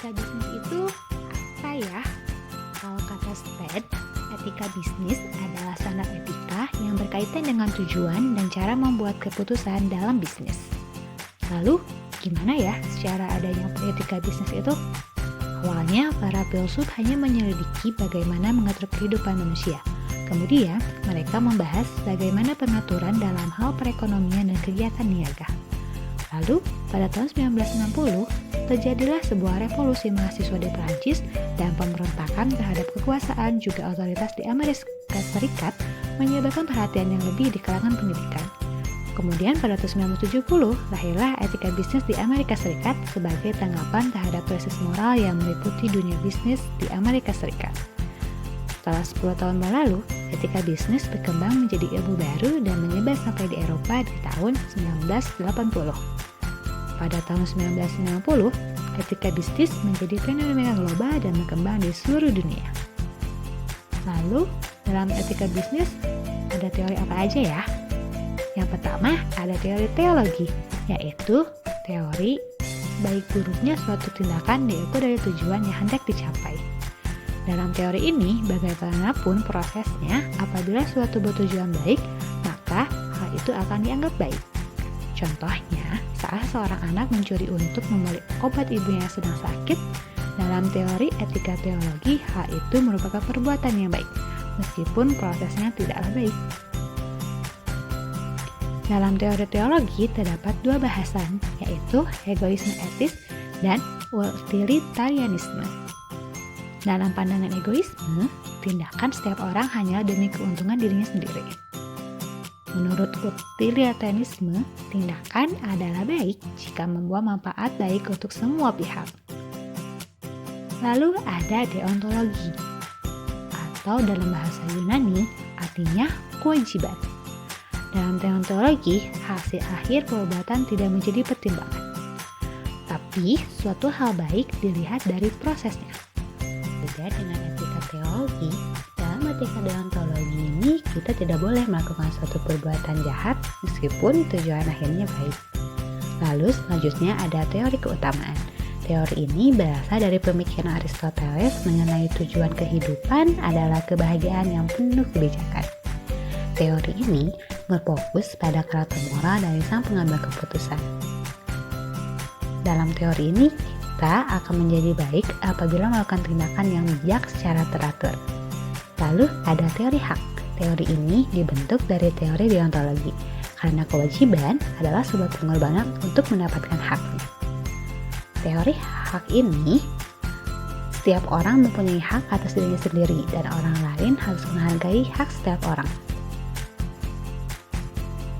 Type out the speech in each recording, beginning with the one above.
Etika bisnis itu apa ya? Kalau kata STED, etika bisnis adalah standar etika yang berkaitan dengan tujuan dan cara membuat keputusan dalam bisnis. Lalu, gimana ya secara adanya etika bisnis itu? Awalnya, para filsuf hanya menyelidiki bagaimana mengatur kehidupan manusia. Kemudian, mereka membahas bagaimana pengaturan dalam hal perekonomian dan kegiatan niaga. Lalu, pada tahun 1960, terjadilah sebuah revolusi mahasiswa di Perancis dan pemberontakan terhadap kekuasaan juga otoritas di Amerika Serikat menyebabkan perhatian yang lebih di kalangan pendidikan. Kemudian pada tahun 1970, lahirlah etika bisnis di Amerika Serikat sebagai tanggapan terhadap krisis moral yang meliputi dunia bisnis di Amerika Serikat. Setelah 10 tahun berlalu, etika bisnis berkembang menjadi ilmu baru dan menyebar sampai di Eropa di tahun 1980. Pada tahun 1990, etika bisnis menjadi fenomena global dan berkembang di seluruh dunia. Lalu, dalam etika bisnis, ada teori apa aja ya? Yang pertama, ada teori teologi, yaitu teori baik buruknya suatu tindakan diukur dari tujuan yang hendak dicapai. Dalam teori ini, bagaimanapun prosesnya, apabila suatu bertujuan baik, maka hal itu akan dianggap baik. Contohnya, saat seorang anak mencuri untuk membeli obat ibunya yang sedang sakit, dalam teori etika teologi, hal itu merupakan perbuatan yang baik, meskipun prosesnya tidaklah baik. Dalam teori teologi terdapat dua bahasan, yaitu egoisme etis dan utilitarianisme. Dalam pandangan egoisme, tindakan setiap orang hanya demi keuntungan dirinya sendiri. Menurut utilitarianisme, tindakan adalah baik jika membawa manfaat baik untuk semua pihak. Lalu ada deontologi, atau dalam bahasa Yunani artinya kewajiban. Dalam deontologi, hasil akhir perbuatan tidak menjadi pertimbangan. Tapi, suatu hal baik dilihat dari prosesnya. Beda dengan etika teologi, dalam etika deontologi ini kita tidak boleh melakukan suatu perbuatan jahat meskipun tujuan akhirnya baik. Lalu selanjutnya ada teori keutamaan. Teori ini berasal dari pemikiran Aristoteles mengenai tujuan kehidupan adalah kebahagiaan yang penuh kebijakan. Teori ini berfokus pada karakter moral dari sang pengambil keputusan. Dalam teori ini, kita akan menjadi baik apabila melakukan tindakan yang bijak secara teratur. Lalu ada teori hak. Teori ini dibentuk dari teori deontologi, karena kewajiban adalah sebuah pengorbanan untuk mendapatkan haknya. Teori hak ini, setiap orang mempunyai hak atas dirinya sendiri dan orang lain harus menghargai hak setiap orang.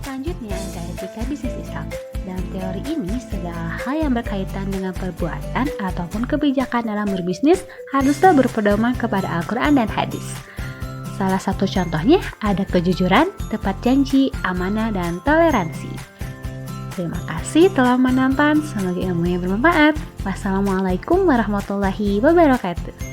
Selanjutnya ada etika bisnis Islam. Dalam teori ini, segala hal yang berkaitan dengan perbuatan ataupun kebijakan dalam berbisnis haruslah berpedoman kepada Al-Quran dan hadis. Salah satu contohnya ada kejujuran, tepat janji, amanah, dan toleransi. Terima kasih telah menonton, semoga ilmunya bermanfaat. Wassalamualaikum warahmatullahi wabarakatuh.